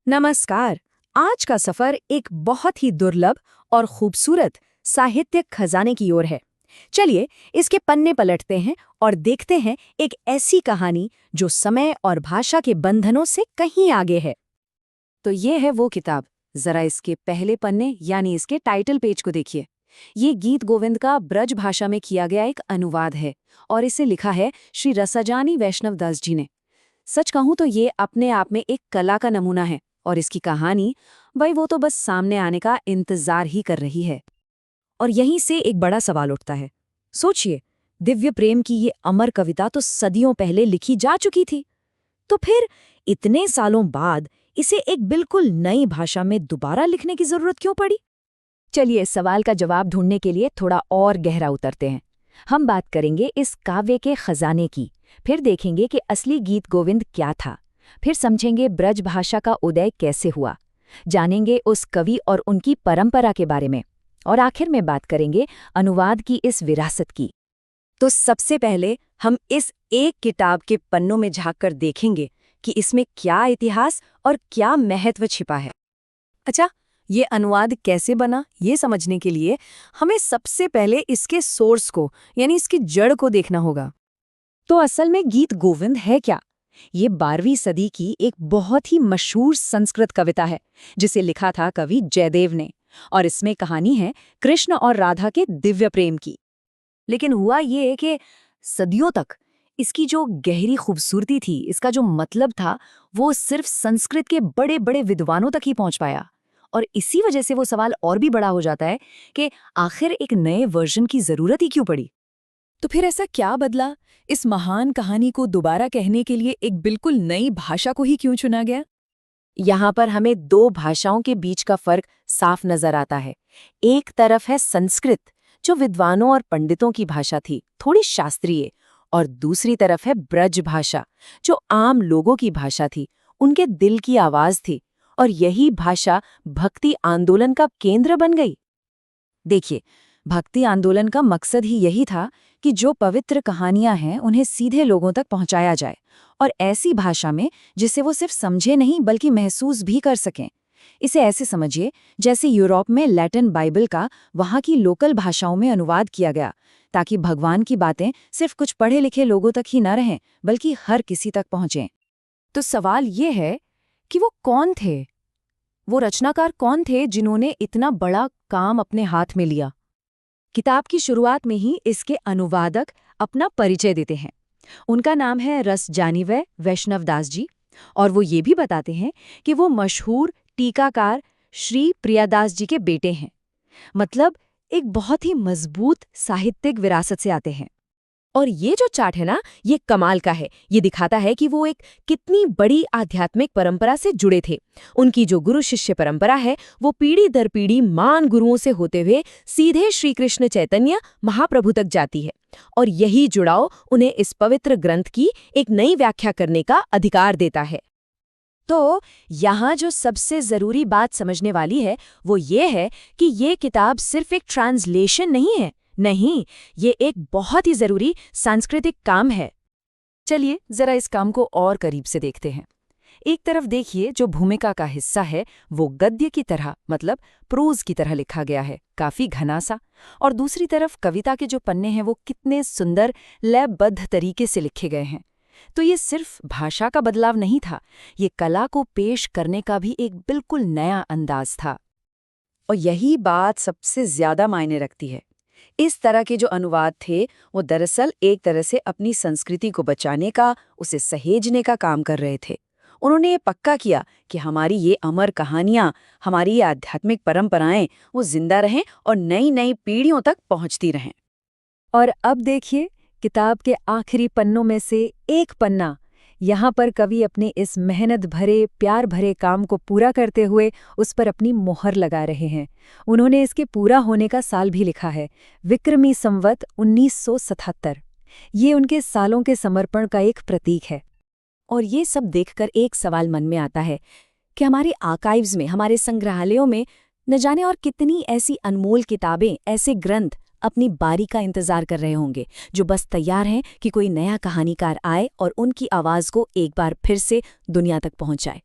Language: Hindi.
नमस्कार। आज का सफर एक बहुत ही दुर्लभ और खूबसूरत साहित्यिक खजाने की ओर है। चलिए इसके पन्ने पलटते हैं और देखते हैं एक ऐसी कहानी जो समय और भाषा के बंधनों से कहीं आगे है। तो ये है वो किताब। जरा इसके पहले पन्ने यानी इसके टाइटल पेज को देखिए। ये गीत गोविंद का ब्रज भाषा में किया गया एक अनुवाद है और इसे लिखा है श्री रसाजानी वैष्णव दास जी ने। सच कहूं तो ये अपने आप में एक कला का नमूना है और इसकी कहानी भाई वो तो बस सामने आने का इंतजार ही कर रही है। और यहीं से एक बड़ा सवाल उठता है। सोचिए, दिव्य प्रेम की ये अमर कविता तो सदियों पहले लिखी जा चुकी थी, तो फिर इतने सालों बाद इसे एक बिल्कुल नई भाषा में दोबारा लिखने की जरूरत क्यों पड़ी? चलिए इस सवाल का जवाब ढूंढने के लिए थोड़ा और गहरा उतरते हैं। हम बात करेंगे इस काव्य के खजाने की, फिर देखेंगे कि असली गीत गोविंद क्या था, फिर समझेंगे ब्रज भाषा का उदय कैसे हुआ, जानेंगे उस कवि और उनकी परंपरा के बारे में, और आखिर में बात करेंगे अनुवाद की इस विरासत की। तो सबसे पहले हम इस एक किताब के पन्नों में झांककर देखेंगे कि इसमें क्या इतिहास और क्या महत्व छिपा है। अच्छा, ये अनुवाद कैसे बना, ये समझने के लिए हमें सबसे पहले इसके सोर्स को यानी इसकी जड़ को देखना होगा। तो असल में गीत गोविंद है क्या? ये 12वीं सदी की एक बहुत ही मशहूर संस्कृत कविता है जिसे लिखा था कवि जयदेव ने, और इसमें कहानी है कृष्ण और राधा के दिव्य प्रेम की। लेकिन हुआ ये कि सदियों तक इसकी जो गहरी खूबसूरती थी, इसका जो मतलब था, वो सिर्फ संस्कृत के बड़े बड़े विद्वानों तक ही पहुंच पाया। और इसी वजह से वो सवाल और भी बड़ा हो जाता है कि आखिर एक नए वर्जन की जरूरत ही क्यों पड़ी। तो फिर ऐसा क्या बदला? इस महान कहानी को दोबारा कहने के लिए एक बिल्कुल नई भाषा को ही क्यों चुना गया? यहाँ पर हमें दो भाषाओं के बीच का फर्क साफ नजर आता है। एक तरफ है संस्कृत, जो विद्वानों और पंडितों की भाषा थी, थोड़ी शास्त्रीय, और दूसरी तरफ है ब्रज भाषा, जो आम लोगों की भाषा थी, उनके दिल की आवाज थी। और यही भाषा भक्ति आंदोलन का केंद्र बन गई। देखिए, भक्ति आंदोलन का मकसद ही यही था कि जो पवित्र कहानियां हैं उन्हें सीधे लोगों तक पहुंचाया जाए, और ऐसी भाषा में जिसे वो सिर्फ समझे नहीं बल्कि महसूस भी कर सकें। इसे ऐसे समझिए जैसे यूरोप में लैटिन बाइबल का वहां की लोकल भाषाओं में अनुवाद किया गया, ताकि भगवान की बातें सिर्फ कुछ पढ़े लिखे लोगों तक ही न रहें बल्कि हर किसी तक पहुंचें। तो सवाल ये है कि वो कौन थे, वो रचनाकार कौन थे जिन्होंने इतना बड़ा काम अपने हाथ में लिया? किताब की शुरुआत में ही इसके अनुवादक अपना परिचय देते हैं। उनका नाम है रसजानीवै वैष्णव दास जी, और वो ये भी बताते हैं कि वो मशहूर टीकाकार श्री प्रियादास जी के बेटे हैं। मतलब एक बहुत ही मजबूत साहित्यिक विरासत से आते हैं। और ये जो चार्ट है ना, ये कमाल का है। ये दिखाता है कि वो एक कितनी बड़ी आध्यात्मिक परंपरा से जुड़े थे। उनकी जो गुरु शिष्य परंपरा है वो पीढ़ी दर पीढ़ी महान गुरुओं से होते हुए सीधे श्री कृष्ण चैतन्य महाप्रभु तक जाती है, और यही जुड़ाव उन्हें इस पवित्र ग्रंथ की एक नई व्याख्या करने का अधिकार देता है। तो यहाँ जो सबसे जरूरी बात समझने वाली है वो ये है कि ये किताब सिर्फ एक ट्रांसलेशन नहीं है। नहीं, ये एक बहुत ही जरूरी सांस्कृतिक काम है। चलिए जरा इस काम को और करीब से देखते हैं। एक तरफ देखिए, जो भूमिका का हिस्सा है वो गद्य की तरह, मतलब प्रोज की तरह लिखा गया है, काफी घना सा। और दूसरी तरफ कविता के जो पन्ने हैं वो कितने सुंदर लयबद्ध तरीके से लिखे गए हैं। तो ये सिर्फ भाषा का बदलाव नहीं था, ये कला को पेश करने का भी एक बिल्कुल नया अंदाज था। और यही बात सबसे ज्यादा मायने रखती है। इस तरह के जो अनुवाद थे वो दरअसल एक तरह से अपनी संस्कृति को बचाने का, उसे सहेजने का काम कर रहे थे। उन्होंने ये पक्का किया कि हमारी ये अमर कहानियां, हमारी ये आध्यात्मिक परंपराएं वो जिंदा रहें और नई नई पीढ़ियों तक पहुंचती रहें। और अब देखिए किताब के आखिरी पन्नों में से एक पन्ना। यहाँ पर कवि अपने इस मेहनत भरे प्यार भरे काम को पूरा करते हुए उस पर अपनी मोहर लगा रहे हैं। उन्होंने इसके पूरा होने का साल भी लिखा है, विक्रमी संवत 1977। ये उनके सालों के समर्पण का एक प्रतीक है। और ये सब देखकर एक सवाल मन में आता है कि हमारे आर्काइव्स में, हमारे संग्रहालयों में न जाने और कितनी ऐसी अनमोल किताबें, ऐसे ग्रंथ अपनी बारी का इंतजार कर रहे होंगे, जो बस तैयार हैं कि कोई नया कहानीकार आए और उनकी आवाज को एक बार फिर से दुनिया तक पहुंचाए।